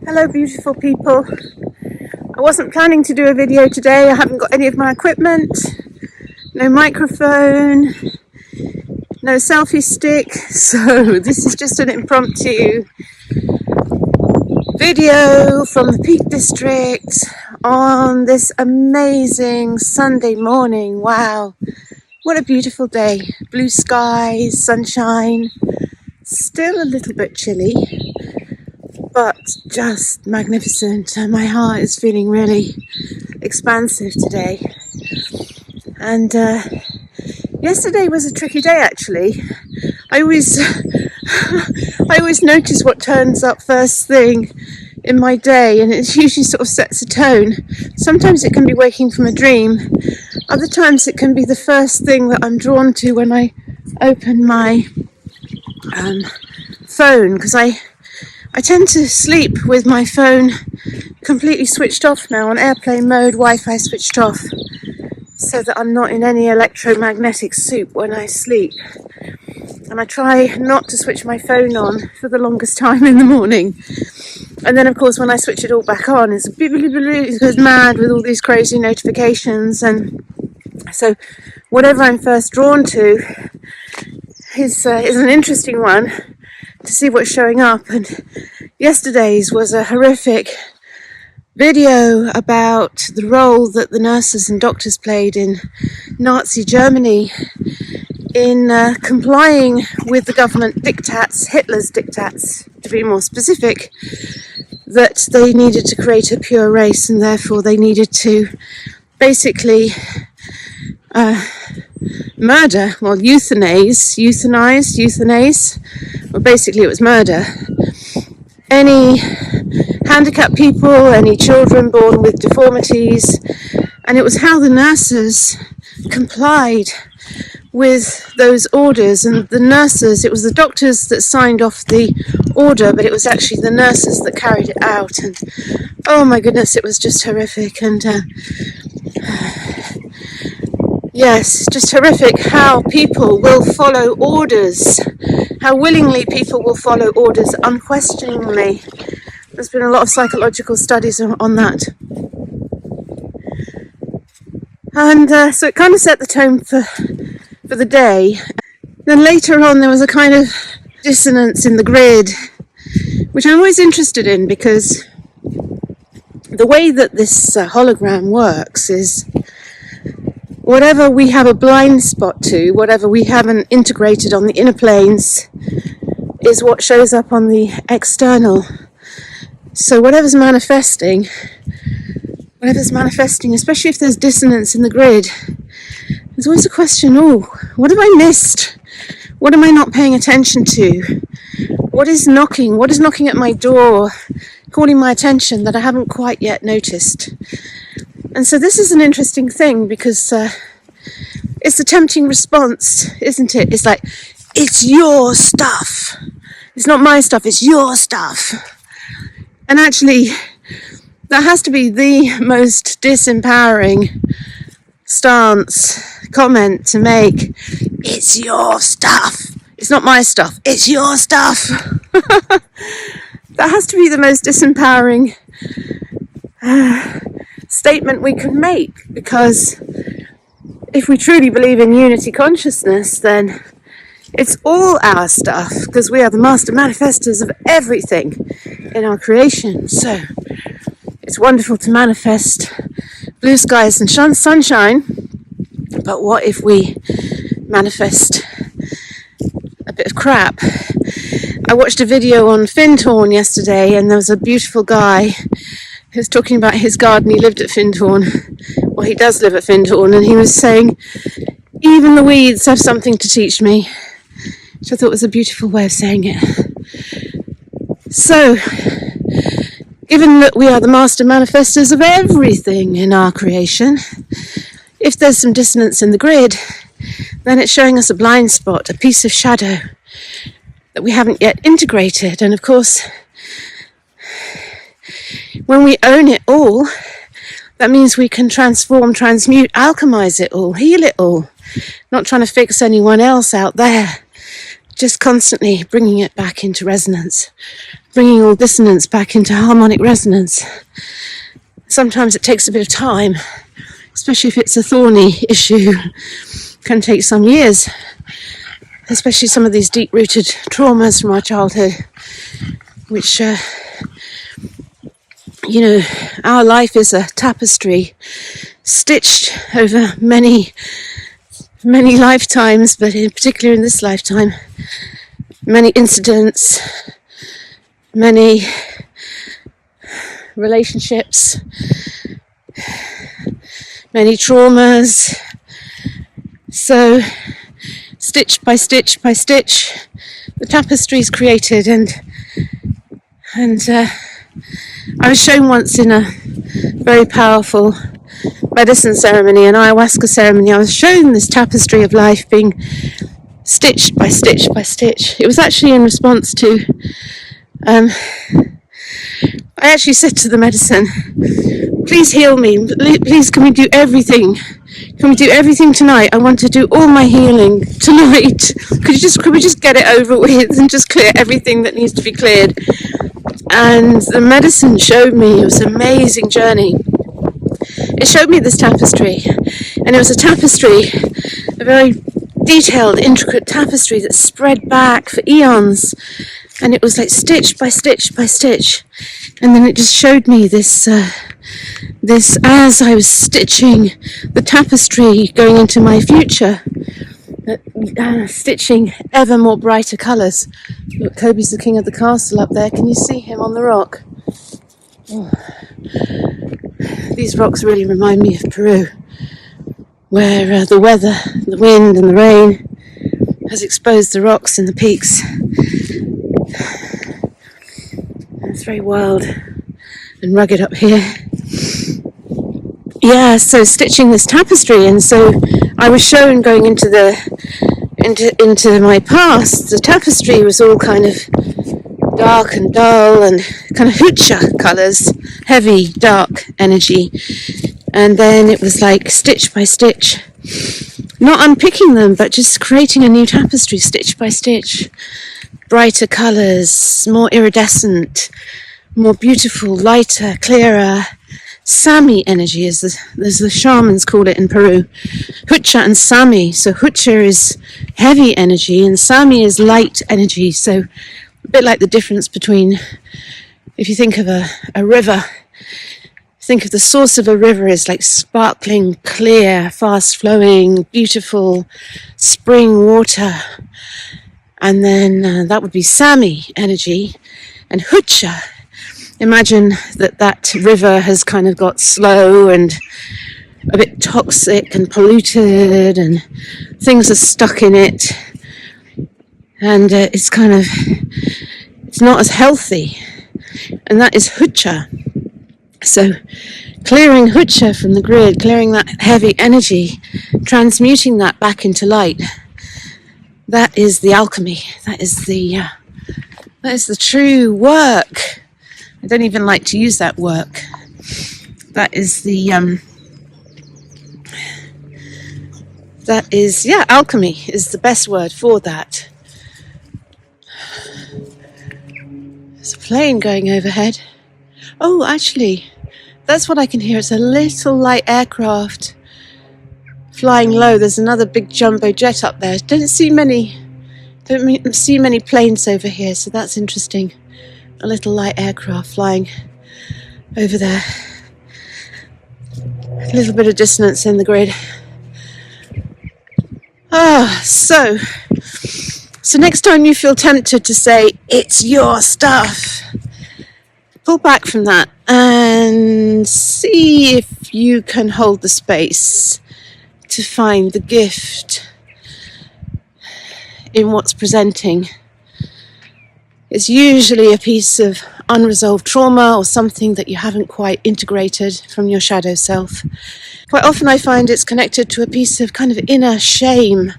Hello beautiful people. I wasn't planning to do a video today. I haven't got any of my equipment, no microphone, no selfie stick, so this is just an impromptu video from the Peak District on this amazing Sunday morning. Wow, what a beautiful day. Blue skies, sunshine, still a little bit chilly, but just magnificent. My heart is feeling really expansive today. And yesterday was a tricky day actually. I always notice what turns up first thing in my day, and it usually sort of sets a tone. Sometimes it can be waking from a dream. Other times it can be the first thing that I'm drawn to when I open my phone, because I tend to sleep with my phone completely switched off now, on airplane mode, Wi-Fi switched off, so that I'm not in any electromagnetic soup when I sleep. And I try not to switch my phone on for the longest time in the morning. And then of course when I switch it all back on, it goes mad with all these crazy notifications. And so whatever I'm first drawn to is an interesting one to see what's showing up. And yesterday's was a horrific video about the role that the nurses and doctors played in Nazi Germany in complying with the government diktats, Hitler's diktats to be more specific, that they needed to create a pure race, and therefore they needed to basically murder, well, euthanize, well, basically it was murder, any handicapped people, any children born with deformities. And it was how the nurses complied with those orders. And the nurses, it was the doctors that signed off the order, but it was actually the nurses that carried it out. And oh my goodness, it was just horrific. And yes, just horrific how people will follow orders, how willingly people will follow orders unquestioningly. There's been a lot of psychological studies on that. And so it kind of set the tone for the day. Then later on there was a kind of dissonance in the grid, which I'm always interested in, because the way that this hologram works is whatever we have a blind spot to, whatever we haven't integrated on the inner planes, is what shows up on the external. So whatever's manifesting, especially if there's dissonance in the grid, there's always a question, what have I missed? What am I not paying attention to? What is knocking at my door, calling my attention that I haven't quite yet noticed? And so this is an interesting thing, because it's a tempting response, isn't it? It's like, it's your stuff. It's not my stuff, it's your stuff. And actually, that has to be the most disempowering comment to make. It's your stuff. It's not my stuff, it's your stuff. That has to be the most disempowering statement we can make, because if we truly believe in unity consciousness, then it's all our stuff, because we are the master manifestors of everything in our creation. So it's wonderful to manifest blue skies and sunshine, but what if we manifest a bit of crap? I watched a video on Findhorn yesterday, and there was a beautiful guy who was talking about his garden. He lived at Findhorn. Well, he does live at Findhorn, and he was saying, even the weeds have something to teach me, which I thought was a beautiful way of saying it. So, given that we are the master manifestors of everything in our creation, if there's some dissonance in the grid, then it's showing us a blind spot, a piece of shadow that we haven't yet integrated. And of course, when we own it all, that means we can transform, transmute, alchemize it all, heal it all. Not trying to fix anyone else out there, just constantly bringing it back into resonance, bringing all dissonance back into harmonic resonance. Sometimes it takes a bit of time, especially if it's a thorny issue. It can take some years, especially some of these deep-rooted traumas from our childhood, which, our life is a tapestry stitched over many lifetimes, but in particular in this lifetime, many incidents, many relationships, many traumas. So stitch by stitch by stitch, the tapestry is created, and I was shown once in a very powerful medicine ceremony, an ayahuasca ceremony. I was shown this tapestry of life being stitched by stitch by stitch. It was actually in response to, I actually said to the medicine, please heal me, please can we do everything? Can we do everything tonight? I want to do all my healing tonight. Could we just get it over with and just clear everything that needs to be cleared? And the medicine showed me, it was an amazing journey. It showed me this tapestry, and it was a tapestry, a very detailed, intricate tapestry that spread back for eons, and it was like stitch by stitch by stitch. And then it just showed me this as I was stitching the tapestry going into my future, stitching ever more brighter colours. Look, Kobe's the king of the castle up there. Can you see him on the rock? Oh. These rocks really remind me of Peru, where the weather, the wind and the rain has exposed the rocks and the peaks. It's very wild and rugged up here. Yeah, so stitching this tapestry, and so I was shown going into my past, the tapestry was all kind of dark and dull and kind of hucha colours, heavy, dark energy. And then it was like stitch by stitch, not unpicking them, but just creating a new tapestry, stitch by stitch. Brighter colours, more iridescent, more beautiful, lighter, clearer. Sami energy, as the shamans call it in Peru. Hucha and Sami. So Hucha is heavy energy and Sami is light energy. So a bit like the difference between, if you think of a river, think of the source of a river as like sparkling, clear, fast-flowing, beautiful spring water. And then that would be Sami energy. And Hucha, imagine that river has kind of got slow and a bit toxic and polluted and things are stuck in it. And it's not as healthy. And that is Hucha. So clearing Hucha from the grid, clearing that heavy energy, transmuting that back into light. That is the alchemy. That is the true work. I don't even like to use that work. That is alchemy is the best word for that. There's a plane going overhead. Oh, actually, that's what I can hear. It's a little light aircraft flying low. There's another big jumbo jet up there. Don't see many planes over here, so that's interesting. A little light aircraft flying over there. A little bit of dissonance in the grid. So next time you feel tempted to say, it's your stuff, pull back from that and see if you can hold the space to find the gift in what's presenting. It's usually a piece of unresolved trauma or something that you haven't quite integrated from your shadow self. Quite often I find it's connected to a piece of kind of inner shame,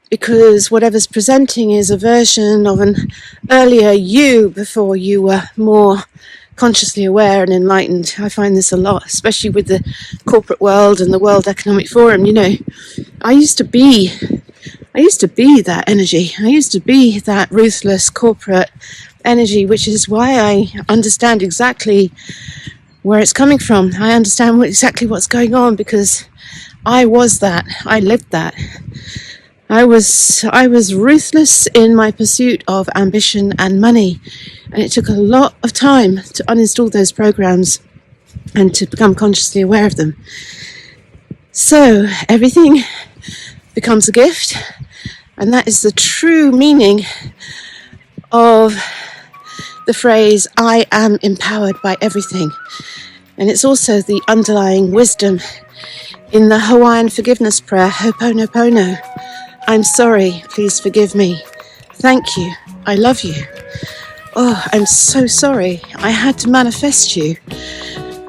because whatever's presenting is a version of an earlier you before you were more consciously aware and enlightened. I find this a lot, especially with the corporate world and the World Economic Forum. I used to be I used to be that energy. I used to be that ruthless corporate energy, which is why I understand exactly where it's coming from. I understand exactly what's going on, because I was that. I lived that. I was ruthless in my pursuit of ambition and money, and it took a lot of time to uninstall those programs and to become consciously aware of them. So everything becomes a gift, and that is the true meaning of the phrase, I am empowered by everything. And it's also the underlying wisdom in the Hawaiian forgiveness prayer, Ho'oponopono. I'm sorry, please forgive me. Thank you, I love you. Oh, I'm so sorry, I had to manifest you.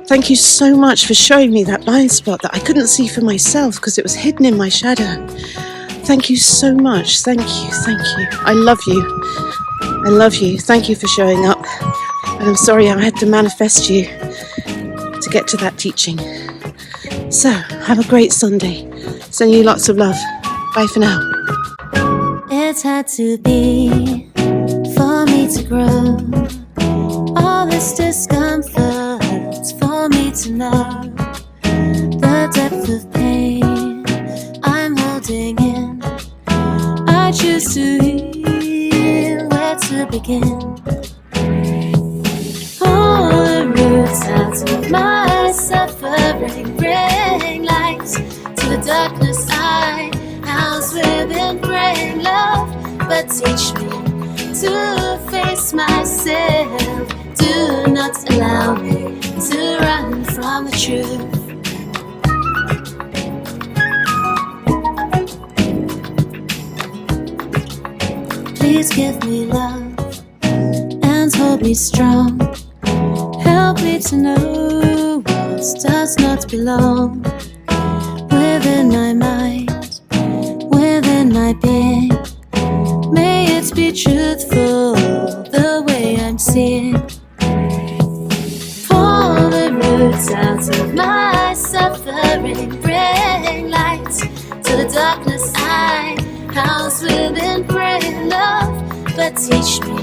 Thank you so much for showing me that blind spot that I couldn't see for myself because it was hidden in my shadow. Thank you so much. Thank you. Thank you. I love you. I love you. Thank you for showing up. And I'm sorry I had to manifest you to get to that teaching. So, have a great Sunday. Send you lots of love. Bye for now. It's had to be for me to grow. All this discomfort for me to know the depth of pain I'm holding in. I choose to heal, where to begin. All the roots out of my suffering bring light to the darkness I house within. Bring love, but teach me to face myself. Do not allow me to run from the truth. Please give me love and hold me strong. Help me to know what does not belong within my mind, within my being. May it be truthful the way I'm seeing. Pull the roots out of my suffering, bring light to the darkness I house within. Bring love, but teach me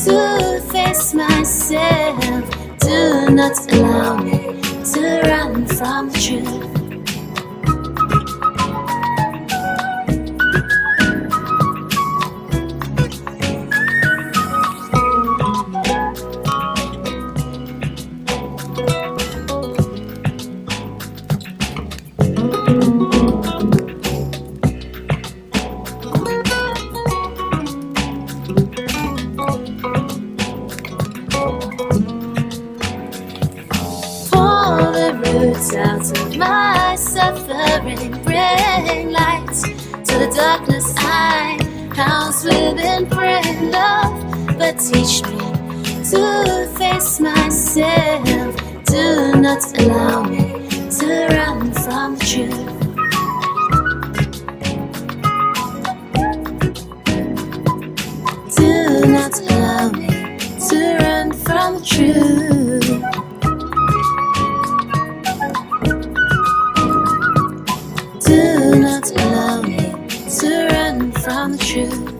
to face myself. Do not allow me to run from the truth. Out of my suffering, bring light to the darkness I house within. Bring love, but teach me to face myself. Do not allow me to run from the truth. Do not allow me to run from the truth. Do not allow me to run from the truth.